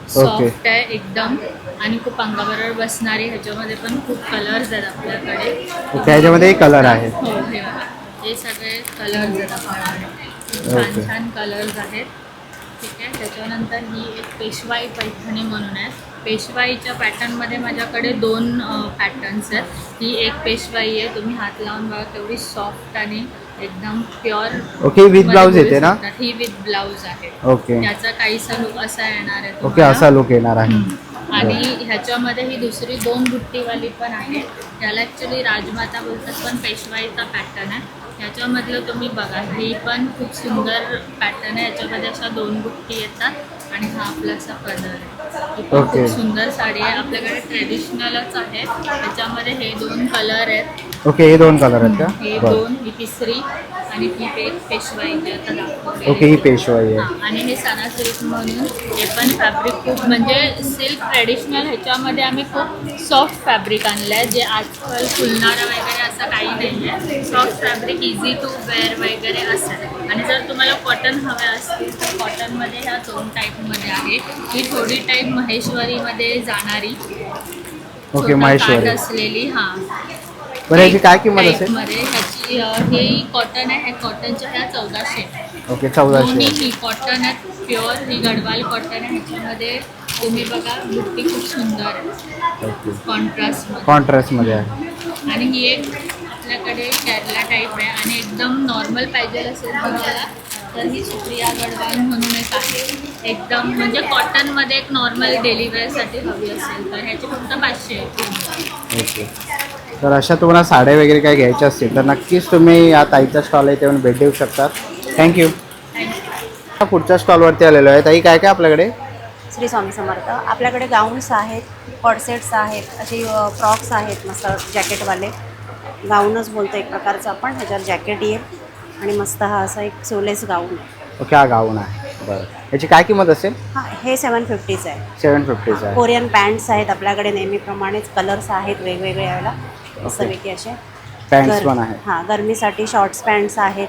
सॉफ्ट आहे एकदम आणि खूप अंगाबरोबर बसणारी. ह्याच्यामध्ये पण खूप कलर्स आहेत आपल्याकडे. ह्याच्यामध्ये कलर आहेत. हो, हे बघा, हे सगळे कलर्स आहेत आपल्याकडे. छान छान कलर्स आहेत. ठीक आहे. त्याच्यानंतर ही एक पेशवाई पैठणी म्हणून आहे. पेशवाईच्या पॅटर्नमध्ये माझ्याकडे 2 पॅटर्न्स आहेत. ही एक पेशवाई आहे, तुम्ही हात लावून बघा केवढी सॉफ्ट आणि एकदम प्युअर. ओके, विथ ब्लाऊज येते ना? ही विथ ब्लाऊज आहे. ओके, याचा काहीसा लुक असा येणार आहे ओके, तुम्हाला. असा लुक येणार आहे. आणि ह्याच्यामध्ये ही दुसरी 2 बुट्टीवाली पण आहे. याला ॲक्च्युली राजमाता बोलतात पण पेशवाईचा पॅटर्न आहे. ह्याच्यामधलं तुम्ही बघा, ही पण खूप सुंदर पॅटर्न आहे. याच्यामध्ये अशा 2 बुट्टी येतात आणि हा आपला असा पदर आहे. ही पण ओके. खूप सुंदर साडी आहे. आपल्याकडे ट्रेडिशनलच आहे. त्याच्यामध्ये हे 2 कलर आहेत. ओके, हे 2 कलर आहेत का? हे बरं. 2, ही तिसरी आणि ही एक पेशवाईची आता दाखवली. ओके, ही पेशवाई आहे. हां, आणि हे सना सिल्क म्हणून हे पण फॅब्रिक खूप म्हणजे सिल्क ट्रेडिशनल. ह्याच्यामध्ये आम्ही खूप सॉफ्ट फॅब्रिक आणलं आहे जे आजकाल फुलणारं वगैरे असं काही नाही आहे. Soft fabric, easy to wear वगैरे असं. आणि जर तुम्हाला कॉटन हव्या असतील तर कॉटनमध्ये ह्या 2 टाईपमध्ये आहे. ही थोडी टाईप महेश्वरीमध्ये जाणारी, ओके, महेश्वरी असलेली. हां, बरं. ह्याची काय किंमत असेल? टाईपमध्ये ह्याची हे कॉटन आहे. कॉटनच्या ह्या 1400. ओके, 1400. ही कॉटन आहे प्युअर. ही गडवाल कॉटन आहे. ह्याच्यामध्ये तुम्ही बघा बुट्टी खूप सुंदर आहे ओके, कॉन्ट्रास्टमध्ये. कॉन्ट्रास्टमध्ये आहे. आणि ही एक आपल्याकडे केरला टाईप आहे. आणि एकदम नॉर्मल पाहिजे असेल तुम्हाला तर ही सुप्रिया गडवाल म्हणून एक आहे. एकदम म्हणजे कॉटनमध्ये एक नॉर्मल डेली वेअरसाठी हवी असेल तर ह्याचे फक्त 500 आहे. ओके, तर अशा तुम्हाला साड्या वगैरे काय घ्यायच्या असतील तर नक्कीच तुम्ही या ताईच्या स्टॉलला इथे येऊन भेट देऊ शकता. थँक्यू. पुढच्या स्टॉलवरती आलेलो आहे. ताई काय काय आपल्याकडे? श्री स्वामी समर्थ. आपल्याकडे गाऊन्स आहेत, कॉडसेट्स आहेत, असे फ्रॉक्स आहेत मस्त जॅकेटवाले. गाऊनच बोलतो एक प्रकारचं आपण. ह्याच्यावर जॅकेट येईल आणि मस्त हा असा एक सोलेस गाऊन आहे. ओके, हा गाऊन आहे. बरं, याची काय किंमत असेल? हां, हे 750चं आहे. 750 आहे. कोरियन पॅन्ट्स आहेत आपल्याकडे नेहमीप्रमाणेच. कलर्स आहेत वेगवेगळे यावेळेला मस्तपैकी असे. पॅन्ट्स पण आहे. हां, गरमीसाठी शॉर्ट्स पॅन्ट्स आहेत.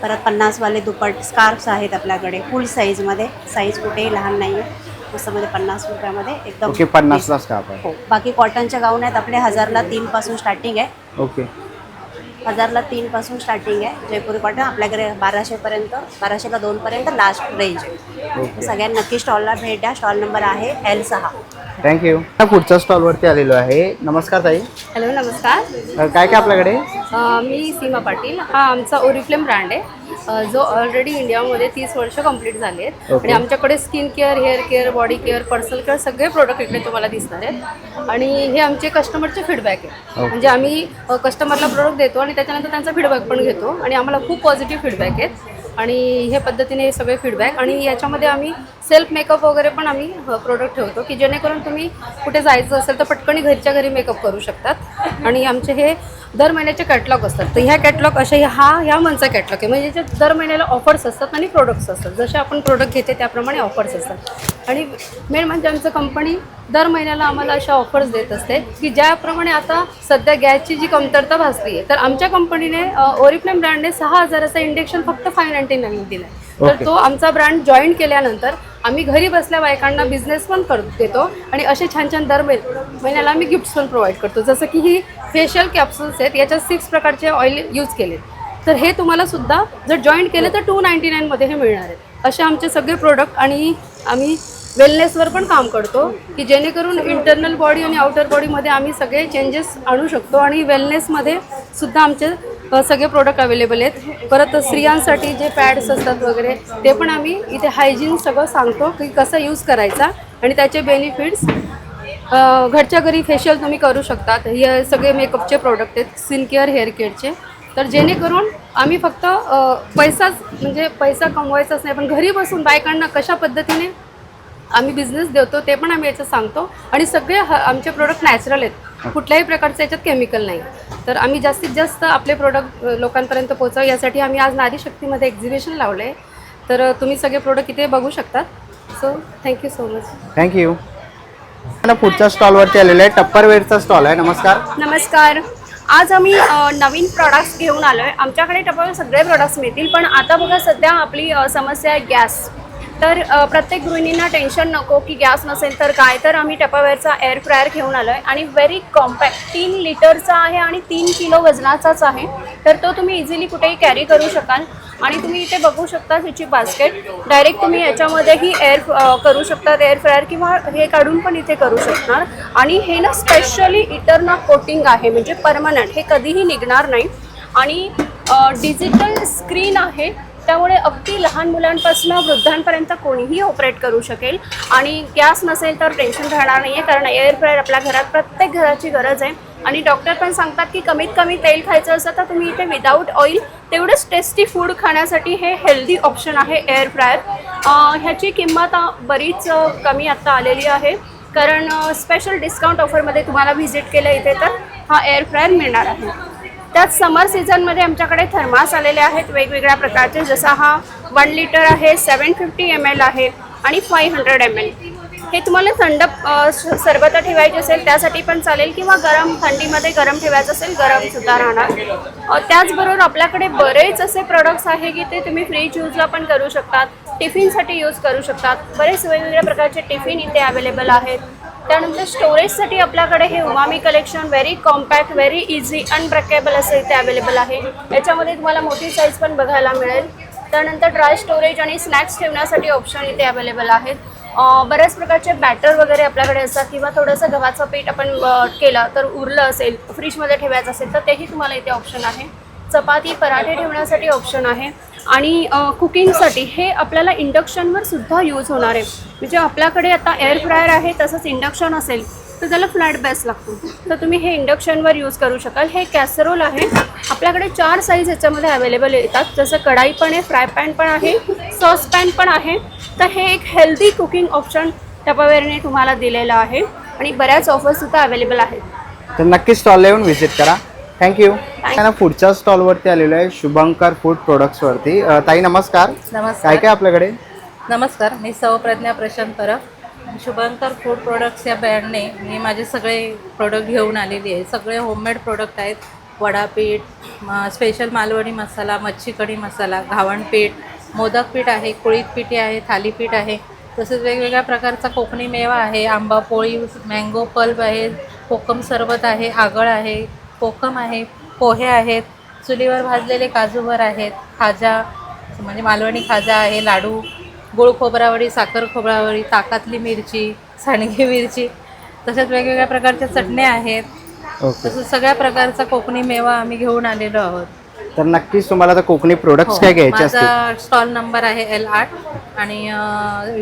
परत 50वाले दुपट स्कार्फ्स आहेत आपल्याकडे फुल साईजमध्ये. साईज कुठेही लहान नाही आहे. मस्तमध्ये 50 रुपयामध्ये एकदम. ओके, 50ला स्कार्फ आहे. हो. बाकी कॉटनच्या गाऊन आहेत आपले 1000ला 3 पासून स्टार्टिंग आहे. ओके, 1000ला 3 पासून स्टार्टिंग आहे. जयपुरी कॉटन आपल्याकडे 1200 पर्यंत, 1200ला 2 पर्यंत लास्ट रेंज आहे. ओके. सगळ्यांना नक्की स्टॉलला भेट द्या. स्टॉल नंबर आहे L6. थँक्यू. पुढच्या स्टॉलवरती आलेलो आहे. नमस्कार ताई. हॅलो, नमस्कार. काय काय आपल्याकडे? मी सीमा पाटील. हा आमचा ओरिफ्लेम ब्रँड आहे जो ऑलरेडी इंडियामध्ये 30 वर्ष कंप्लीट झाले आहेत. ओके. आणि आमच्याकडे skin care, hair care, body care, personal care सगळे प्रोडक्ट इकडे तुम्हाला दिसणार आहेत. आणि हे आमचे कस्टमरचे फीडबॅक आहे. ओके. म्हणजे आम्ही कस्टमरला प्रोडक्ट देतो आणि त्याच्यानंतर त्यांचा फीडबॅक पण घेतो आणि आम्हाला खूप पॉझिटिव्ह फीडबॅक आहेत. आणि हे पद्धतीने सगळे फीडबॅक आणि याच्यामध्ये आम्ही सेल्फ मेकअप वगैरे पण आम्ही प्रोडक्ट ठेवतो की जेणेकरून तुम्ही कुठे जायचं असेल तर पटकन घरच्या घरी मेकअप करू शकतात. आणि आमचे हे दर महिन्याचे कॅटलॉग असतात. तर ह्या कॅटलॉग असे ह्या मंथचा कॅटलॉग आहे म्हणजे याच्यात दर महिन्याला ऑफर्स असतात आणि प्रोडक्ट्स असतात. जसे आपण प्रोडक्ट घेते त्याप्रमाणे ऑफर्स असतात. आणि मेन म्हणजे आमचं कंपनी दर महिन्याला आम्हाला अशा ऑफर्स देत असते की ज्याप्रमाणे आता सध्या गॅसची जी कमतरता भासली आहे तर आमच्या कंपनीने ओरिफ्लेम ब्रँडने 6,000चा इंडेक्शन फक्त 599 दिला आहे. तर तो आमचा ब्रँड जॉईन केल्यानंतर आम्ही घरी बसल्या बायकांना बिझनेस पण देतो आणि असे छान छान दर महिन्याला आम्ही गिफ्ट्स पण प्रोव्हाइड करतो. जसं की ही फेशियल कॅप्सूल्स आहेत, याच्यात 6 प्रकारचे ऑइल यूज केले. तर हे तुम्हाला सुद्धा जर जॉईन केलं तर 299मध्ये हे मिळणार आहेत. असे आमचे सगळे प्रोडक्ट आणि आम्ही वेलनेसवर पण काम करतो की जेणेकरून इंटरनल बॉडी आणि आउटर बॉडीमध्ये आम्ही सगळे चेंजेस आणू शकतो. आणि वेलनेसमध्ये सुद्धा आमचे सगळे प्रोडक्ट अवेलेबल आहेत. परत स्त्रियांसाठी जे पॅड्स असतात वगैरे ते पण आम्ही इथे हायजीन सगळं सांगतो की कसं यूज करायचा आणि त्याचे बेनिफिट्स. घरच्या घरी फेशियल तुम्ही करू शकतात. हे सगळे मेकअपचे प्रोडक्ट आहेत, स्किन केअर, हेअर केअरचे. तर जेणेकरून आम्ही फक्त पैसा कमवायचाच नाही पण घरी बसून बायकांना कशा पद्धतीने आम्ही बिझनेस देतो ते पण आम्ही याचं सांगतो. आणि सगळे आमचे प्रोडक्ट नॅचरल आहेत, कुठल्याही प्रकारचं याच्यात केमिकल नाही. तर आम्ही जास्तीत जास्त आपले प्रोडक्ट लोकांपर्यंत पोहोचावं यासाठी आम्ही आज नारी शक्तीमध्ये एक्झिबिशन लावलं आहे. तर तुम्ही सगळे प्रोडक्ट इथे बघू शकतात. So thank you so much. Thank you. पुढच्या स्टॉलवरती आलेलं आहे, टप्परवेअरचा स्टॉल आहे. नमस्कार. नमस्कार. आज आम्ही नवीन प्रोडक्ट्स घेऊन आलो आहे. आमच्याकडे टपावर सगळे प्रोडक्ट्स मिळतील पण आता बघा सध्या आपली समस्या आहे गॅस. तर प्रत्येक गृहिणींना टेन्शन नको की गॅस नसेल तर काय. तर आम्ही टपावेअरचा एअर फ्रायर घेऊन आलो आहे आणि व्हेरी कॉम्पॅक्ट 3 लिटरचा आहे आणि 3 किलो वजनाचाच आहे. तर तो तुम्ही इझिली कुठेही कॅरी करू शकाल. आणि तुम्ही इथे बघू शकता ह्याची बास्केट डायरेक्ट तुम्ही याच्यामध्येही एअर करू शकतात एअर फ्रायर किंवा हे काढून पण इथे करू शकणार. आणि हे ना स्पेशली इटरनॉल कोटिंग आहे म्हणजे परमनंट, हे कधीही निघणार नाही. आणि डिजिटल स्क्रीन आहे त्यामुळे अगदी लहान मुलांपासून वृद्धांपर्यंत कोणीही ऑपरेट करू शकेल. आणि गॅस नसेल तर टेन्शन राहणार नाही आहे कारण एअर फ्रायर आपल्या घरात प्रत्येक घराची गरज आहे. आणि डॉक्टर पण सांगतात की कमीत कमी तेल खायचं असतं तर तुम्ही इथे विदाऊट ऑइल तेवढंच टेस्टी फूड खाण्यासाठी हे हेल्दी ऑप्शन आहे एअर फ्रायर. ह्याची किंमत बरीच कमी आत्ता आलेली आहे कारण स्पेशल डिस्काउंट ऑफरमध्ये तुम्हाला व्हिजिट केलं इथे तर हा एअर फ्रायर मिळणार आहे. त्यात समर सीझनमध्ये आमच्याकडे थर्मास आलेले आहेत वेगवेगळ्या प्रकारचे. जसा हा 1 लिटर आहे, 750 ml आहे आणि 500 ml. हे तुम्हाला थंड सरबत ठेवायची असेल त्यासाठी पण चालेल किंवा गरम थंडीमध्ये गरम ठेवायचं असेल गरमसुद्धा राहणार. त्याचबरोबर आपल्याकडे बरेच असे प्रोडक्ट्स आहे की ते तुम्ही फ्रीज यूजला पण करू शकतात, टिफिनसाठी यूज करू शकतात. बरेच वेगवेगळ्या प्रकारचे टिफिन इथे अवेलेबल आहेत. त्यानंतर स्टोरेजसाठी आपल्याकडे हे umami collection very compact, very easy, unbreakable असं इथे अवेलेबल आहे. याच्यामध्ये तुम्हाला मोठी साईज पण बघायला मिळेल. त्यानंतर ड्राय स्टोरेज आणि स्नॅक्स ठेवण्यासाठी ऑप्शन इथे अवेलेबल आहेत. बऱ्याच प्रकारचे बॅटर वगैरे आपल्याकडे असतात किंवा थोडंसं गव्हाचं पीठ आपण केलं तर उरलं असेल फ्रीजमध्ये ठेवायचं असेल तर तेही तुम्हाला इथे ऑप्शन आहे. चपाती पराठे ठेवण्यासाठी ऑप्शन आहे. आणि कुकिंगसाठी हे आपल्याला इंडक्शनवर सुद्धा यूज होणार आहे. म्हणजे आपल्याकडे आता एअर फ्रायर आहे तसंच इंडक्शन असेल तर त्याला फ्लॅट बेस लागतो तर तुम्ही हे इंडक्शनवर यूज करू शकाल. हे कॅसरोल आहे. आपल्याकडे 4 साईज ह्याच्यामध्ये अवेलेबल येतात. जसं कढाई पण आहे, फ्राय पॅन पण आहे, सॉस पॅन पण आहे. तर हे एक हेल्दी कुकिंग ऑप्शन टपावेअरने तुम्हाला दिलेलं आहे आणि बऱ्याच ऑफर्ससुद्धा अवेलेबल आहेत. तर नक्की स्टॉलला येऊन व्हिजिट करा. थँक्यू. पुढच्या स्टॉलवरती आलेलो आहे शुभंकर फूड प्रोडक्ट्सवरती. ताई नमस्कार. नमस्कार. काय आपल्याकडे? नमस्कार, मी सौ प्रज्ञा प्रशांत परब. शुभंकर फूड प्रोडक्ट्स या ब्रँडने मी माझे सगळे प्रोडक्ट घेऊन आलेली आहे. सगळे होममेड प्रोडक्ट आहेत. वडापीठ, स्पेशल मालवणी मसाला, मच्छी कढी मसाला, घावणपीठ, मोदक पीठ आहे, कुळीत पिठी आहे, थालीपीठ आहे. तसेच वेगवेगळ्या प्रकारचा कोकणी मेवा आहे, आंबा पोळी, मँगो पल्प आहे, कोकम सरबत आहे, आगळ आहे, कोकम आहे, पोहे आहेत, चुलीवर भाजलेले काजूवर आहेत, खाजा म्हणजे मालवणी खाजा आहे, लाडू, गुळ खोबरावडी, साखर खोबरावडी, ताकातली मिरची, सांडगी मिरची, तसेच वेगवेगळ्या प्रकारच्या चटण्या आहेत. तसंच सगळ्या प्रकारचा कोकणी मेवा आम्ही घेऊन आलेलो आहोत. तर नक्कीच तुम्हाला आता कोकणी प्रोडक्ट्स काय घ्यायचे असतील. माझा स्टॉल नंबर आहे L8 आणि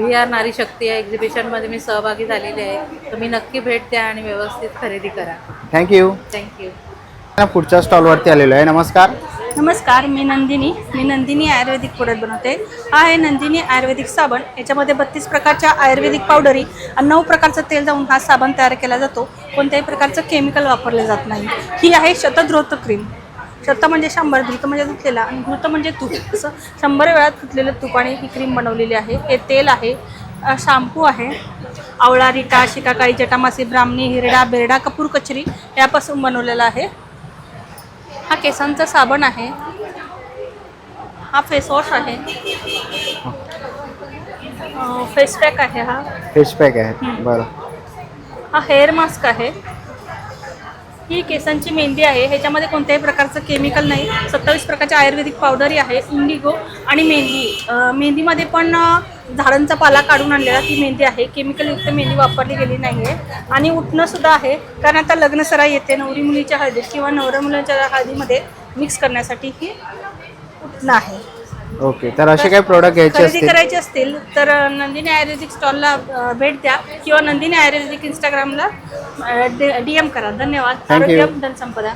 VR नारी शक्ती या एक्झिबिशनमध्ये मी सहभागी झालेली आहे. तुम्ही नक्की भेट द्या आणि व्यवस्थित खरेदी करा. थँक्यू. थँक्यू. पुढच्या स्टॉलवरती आलेलो आहे. नमस्कार. नमस्कार, मी नंदिनी आयुर्वेदिक प्रोडक्ट बनवते. हा आहे नंदिनी आयुर्वेदिक साबण. याच्यामध्ये 32 प्रकारच्या आयुर्वेदिक पावडरी आणि 9 प्रकारचं तेल जाऊन हा साबण तयार केला जातो. कोणत्याही प्रकारचं केमिकल वापरले जात नाही. ही आहे शतद्रोत क्रीम. शत म्हणजे 100, धृत म्हणजे धुतलेला आणि घृत म्हणजे तूप. असं 100 वेळा धुतलेलं तुपाने ही क्रीम बनवलेली आहे. हे तेल आहे, शॅम्पू आहे. आवळा, रिटा, शिकाकाळी, जटामासी, ब्राह्मणी, हिरडा, बेरडा, कपूर कचरी यापासून बनवलेला आहे. हा केसांचा साबण आहे. हा फेस वॉश आहे. फेस पॅक आहे. हा फेस पॅक आहे. बरं. हा हेअर मास्क आहे. ही केसांची मेहंदी आहे. ह्याच्यामध्ये कोणत्याही प्रकारचं केमिकल नाही. 27 प्रकारच्या आयुर्वेदिक पावडरी आहे. इंडिगो आणि मेहंदी. मेहंदीमध्ये पण झाडांचा पाला काढून आणलेला ती मेहंदी आहे. केमिकलयुक्त मेहंदी वापरली गेली नाही आहे. आणि उठणंसुद्धा आहे, कारण आता लग्नसराई येते. नवरी मुलीच्या हळदीत किंवा नवऱ्या मुलांच्या हळदीमध्ये मिक्स करण्यासाठी ही उठणं आहे. ओके. तर असे काही प्रोडक्ट घ्यायचे खरेदी असतील करायची असतील तर नंदिनी आयुर्वेदिक स्टॉलला भेट द्या किंवा नंदिनी आयुर्वेदिक इंस्टाग्रामला DM करा. धन्यवाद. Thank you. आरोग्य धनसंपदा.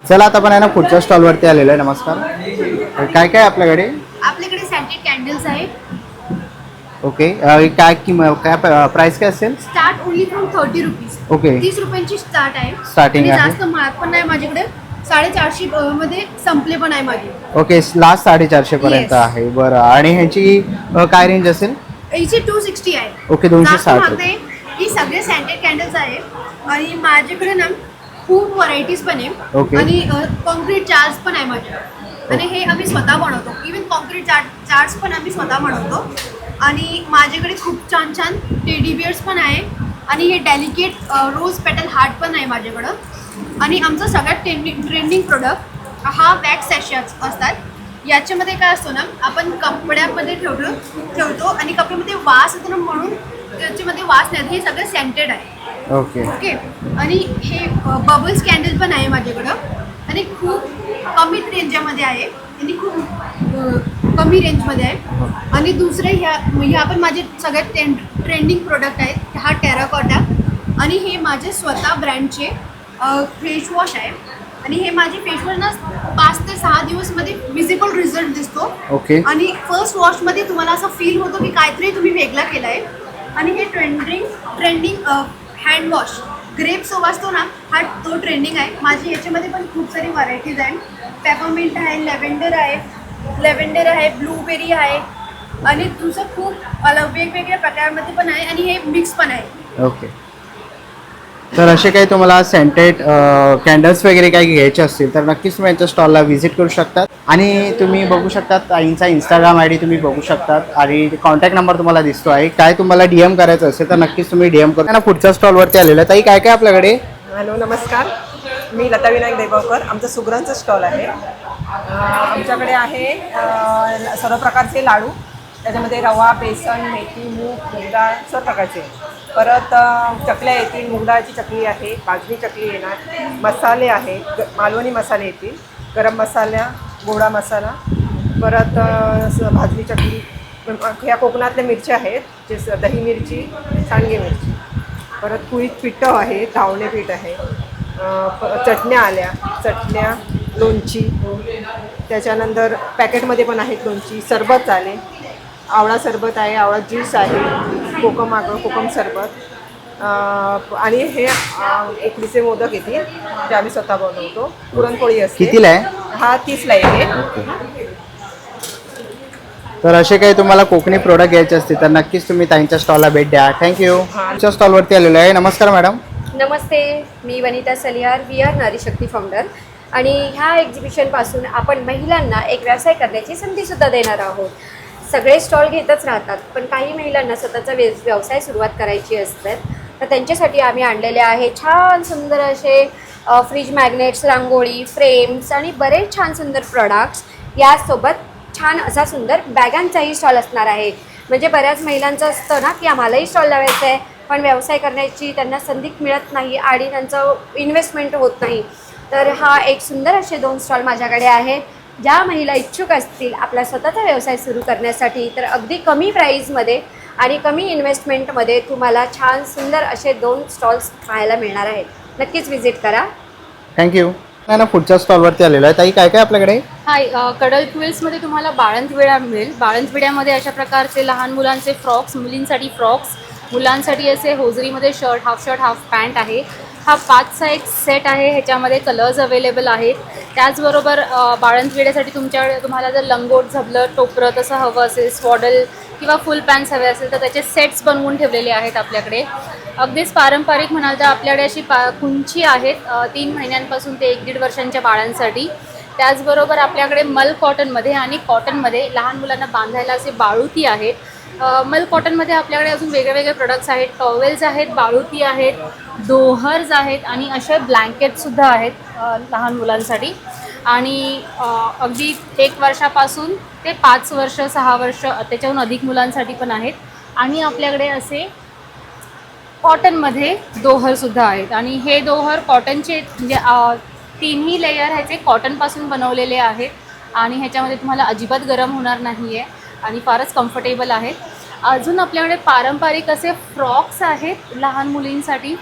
चला आता आपण आहे ना पुढच्या स्टॉलवरती आलेलो आहे. नमस्कार. काय काय आपल्याकडे? आपल्याकडे सॅन्टेड कॅन्डल्स आहेत. ओके. काय प्राइस काय असेल? Start only from 30 rupees. Okay. 30 रुपयांची स्टार्ट आहे. Starting आहे. जास्त महाग पण नाही माझ्याकडे. 450 मध्ये संपले पण आहे माझे. ओके. लास्ट 450 पर्यंत Yes. आहे. बरं. आणि ह्यांची काय रेंज असेल? याची 260 आहे. ओके. 260 जास्त महाग नाही. ही सगळे सॅन्टेड कॅन्डल्स आहे आणि माझ्याकडे ना खूप व्हरायटीज पण आहे. Okay. आणि कॉन्क्रीट चार्ज पण आहे माझ्याकडे. आणि हे आम्ही स्वतः बनवतो. इवन कॉन्क्रीट चार्ज पण आम्ही स्वतः बनवतो. आणि माझ्याकडे खूप छान छान टेडी बिअर्स पण आहे. आणि हे डेलिकेट रोज पेटल हार्ट पण आहे माझ्याकडं. आणि आमचं सगळ्यात ट्रेंडिंग प्रोडक्ट हा वॅक्स सॅशेट्स असतात. याच्यामध्ये काय असतो ना, आपण कपड्यामध्ये ठेवतो आणि कपड्यामध्ये वास येतो ना, म्हणून त्याच्यामध्ये वास नाही. हे सगळं सेंटेड आहे. ओके. ओके. आणि हे बबल्स कॅन्डल पण आहे माझ्याकडं. आणि खूप कमी रेंजमध्ये आहे. आणि खूप कमी रेंजमध्ये आहे. आणि दुसरे ह्या पण माझे सगळ्यात ट्रेंडिंग प्रोडक्ट आहेत. हा टेराकॉटा आणि हे माझे स्वतः ब्रँडचे फेस वॉश आहे. आणि हे माझे फेस वॉश ना 5 ते 6 दिवसमध्ये विजिबल रिझल्ट दिसतो. ओके. आणि फर्स्ट वॉशमध्ये तुम्हाला असं फील होतं की काहीतरी तुम्ही वेगळा केला आहे. आणि हे trending hand wash grape soap असतो ना, हा तो ट्रेंडिंग आहे. माझी याच्यामध्ये पण खूप सारी व्हरायटीज आहेत. पेपरमिंट आहे, लेव्हेंडर आहे, ब्लूबेरी आहे आणि दुसरं खूप वेगवेगळ्या प्रकारमध्ये पण आहे. आणि हे मिक्स पण आहे. ओके. तर असे काही तुम्हाला सेंटेड कॅन्डल्स वगैरे काही घ्यायचे असतील तर नक्कीच तुम्ही यांच्या स्टॉलला व्हिजिट करू शकतात. आणि तुम्ही बघू शकतात ताईंचा इंस्टाग्राम ID तुम्ही बघू शकतात आणि कॉन्टॅक्ट नंबर तुम्हाला दिसतो आहे. काय तुम्हाला DM करायचं असेल तर नक्कीच तुम्ही DM करू. ना पुढच्या स्टॉलवरती आलेलं आहे. ताई काय काय आपल्याकडे? हॅलो, नमस्कार. मी लता विनायक देगावकर. आमचं सुगरांचं स्टॉल आहे. आमच्याकडे आहे सर्व प्रकारचे लाडू. त्याच्यामध्ये रवा, बेसन, मेथी, मूग, मूग डाळ सर्व प्रकारचे. परत चकल्या येतील. मूग डाळची चकली आहे, भाजणी चकली येणार, मसाले आहेत, मालवणी मसाले येतील, गरम मसाला, गोडा मसाला, परत भाजणी चकली. ह्या कोकणातल्या मिरच्या आहेत, जे दही मिरची, सांडगे मिरची. परत कुळीत पिठं आहे, धावणे पीठ आहे, चटण्या आल्या, चटण्या, लोणची. त्याच्यानंतर पॅकेटमध्ये पण आहेत लोणची. सरबत आले, आवळा सरबत आहे, आवळा ज्यूस आहे, कोकम सरबत. आणि हे उकडीचे मोदक येतील जे आम्ही स्वतः बनवतो. पुरणपोळी असते. कितीला आहे? हा 30ला आहे. तर असे काही तुम्हाला कोकणी प्रोडक्ट घ्यायचे असतील तर नक्कीच तुम्ही ताईंच्या स्टॉलला भेट द्या. थँक्यू. तुमच्या स्टॉलवरती आलेलो आहे. नमस्कार मॅडम. नमस्ते, मी वनिता सलियार, VR नारी शक्ती फाउंडर. आणि ह्या एक्झिबिशनपासून आपण महिलांना एक व्यवसाय करण्याची संधीसुद्धा देणार आहोत. सगळे स्टॉल घेतच राहतात, पण काही महिलांना स्वतःचा व्यवसाय सुरुवात करायची असतात. तर त्यांच्यासाठी आम्ही आणलेले आहे छान सुंदर असे फ्रीज मॅग्नेट्स, रांगोळी, फ्रेम्स आणि बरेच छान सुंदर प्रॉडक्ट्स. यासोबत छान असा सुंदर बॅगांचाही स्टॉल असणार आहे. म्हणजे बऱ्याच महिलांचं असतं ना की आम्हालाही स्टॉल लावायचं आहे, पण व्यवसाय करण्याची त्यांना संधी मिळत नाही आणि त्यांचं इन्व्हेस्टमेंट होत नाही. तर हा एक सुंदर असे 2 स्टॉल माझ्याकडे आहेत. ज्या महिला इच्छुक असतील आपला स्वतःचा व्यवसाय सुरू करण्यासाठी तर अगदी कमी प्राईजमध्ये आणि कमी इन्व्हेस्टमेंटमध्ये तुम्हाला छान सुंदर असे 2 स्टॉल्स पाहायला मिळणार आहेत. नक्कीच व्हिजिट करा. थँक्यू. नाही ना, पुढच्या स्टॉलवरती आलेलो आहे. ताई काय काय आपल्याकडे? हाय, कडल क्विल्समध्ये तुम्हाला बाळंत विडा मिळेल. बाळंत विड्यामध्ये अशा प्रकारचे लहान मुलांचे फ्रॉक्स, मुलींसाठी फ्रॉक्स, मुलांसाठी असे होजरीमध्ये शर्ट हाफ पॅन्ट आहे. हा 5चा एक सेट आहे. ह्याच्यामध्ये कलर्स अवेलेबल आहेत. त्याचबरोबर बाळंत विड्यासाठी तुम्हाला जर लंगोट, झबलं, टोपरं तसं हवं असेल, स्वॉडल किंवा फुल पॅन्ट्स हवे असेल तर त्याचे सेट्स बनवून ठेवलेले आहेत आपल्याकडे. अगदीच पारंपरिक म्हणाल तर आपल्याकडे अशी कुंची आहेत 3 महिन्यांपासून ते 1-1.5 वर्षांच्या बाळांसाठी. त्याचबरोबर आपल्याकडे मल कॉटनमध्ये आणि कॉटनमध्ये लहान मुलांना बांधायला असे बाळुती आहेत. मल कॉटनमध्ये आपल्याकडे अजून वेगळे प्रोडक्ट्स आहेत. टॉवेल्स आहेत, बाळुती आहेत, दोहर्स आहेत आणि असे ब्लँकेटसुद्धा आहेत लहान मुलांसाठी. आणि अगदी 1 वर्षापासून ते 5 वर्ष, 6 वर्ष त्याच्याहून अधिक मुलांसाठी पण आहेत. आणि आपल्याकडे असे कॉटनमध्ये दोहरसुद्धा आहेत. आणि हे दोहर कॉटनचे म्हणजे 3ही लेयर ह्याचे कॉटनपासून बनवलेले आहेत. आणि ह्याच्यामध्ये तुम्हाला अजिबात गरम होणार नाही आहे आणि फारच कम्फर्टेबल आहेत. अजून आपल्याकडे पारंपरिक असे फ्रॉक्स आहेत लहान मुलींसाठी.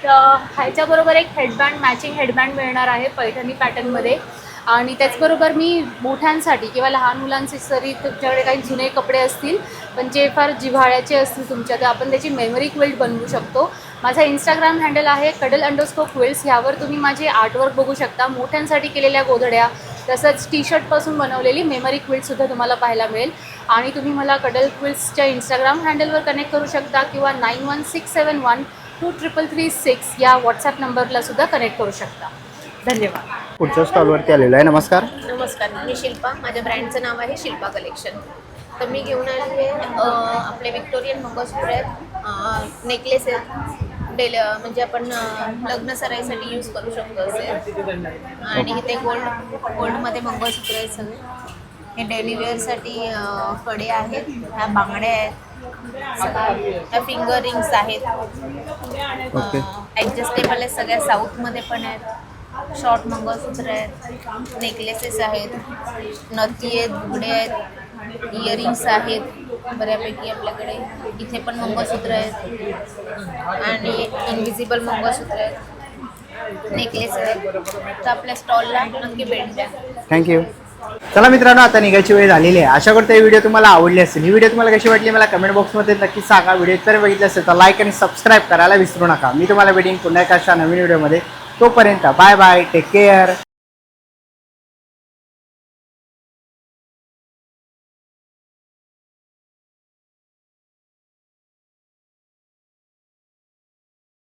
ह्याच्याबरोबर एक हेडबँड, मॅचिंग हेडबँड मिळणार आहे पैठणी पॅटर्नमध्ये. आणि त्याचबरोबर मी मोठ्यांसाठी किंवा लहान मुलांचे जरी तुमच्याकडे काही जुने कपडे असतील पण जे फार जिव्हाळ्याचे असतील तुमच्या, तर आपण त्याची मेमरी क्विल्ट बनवू शकतो. माझा इंस्टाग्राम हँडल आहे कडल_क्विल्ट्स. ह्यावर तुम्ही माझे आर्टवर्क बघू शकता. मोठ्यांसाठी केलेल्या गोधड्या, तसंच टी-शर्टपासून बनवलेली मेमरी क्विल्टसुद्धा तुम्हाला पाहायला मिळेल. आणि तुम्ही मला कडल क्विल्ट्सच्या इंस्टाग्राम हँडलवर कनेक्ट करू शकता किंवा 9167123336 या व्हॉट्सॲप नंबरलासुद्धा कनेक्ट करू शकता. धन्यवाद. पुढच्या स्टॉलवरती आलेलो आहे. नमस्कार. नमस्कार, मी शिल्पा. माझ्या ब्रँडचं नाव आहे शिल्पा कलेक्शन. तर मी घेऊन आली आहे आपले विक्टोरियन मंगळसूत्र आहेत, नेकलेस आहेत. म्हणजे आपण लग्न सराईसाठी यूज करू शकतो असे. आणि इथे गोल्डमध्ये मंगळसूत्र आहेत सगळे. हे डेली वेअरसाठी कडे आहेत, ह्या बांगड्या आहेत, ह्या फिंगर रिंग्स आहेत, ॲडजस्टेबल आहेत, सगळ्या साऊथमध्ये पण आहेत. शॉर्ट मंगळसूत्र आहेत, नेकलेसेस आहेत, नथी आहेत, बुगडे आहेत, इयरिंग्स आहेत बऱ्यापैकी आपल्याकडे. इथे पण मंगळसूत्र आहेत आणि इनविजिबल मंगळसूत्र आहेत, नेकलेस आहेत. तर आपल्या स्टॉलला नक्की भेट द्या. थँक्यू. चला मित्रांनो, आता निघायची वेळ झालेली आहे. आशा करतो ही व्हिडिओ तुम्हाला आवडली असेल. ही व्हिडिओ तुम्हाला कशी वाटली मला कमेंट बॉक्समध्ये नक्की सांगा. व्हिडिओ जर बघितलं असेल तर लाईक आणि सबस्क्राईब करायला विसरू नका. मी तुम्हाला भेटेन पुन्हा एका अशा नवीन व्हिडिओमध्ये. तोपर्यंत बाय बाय, टेक केअर.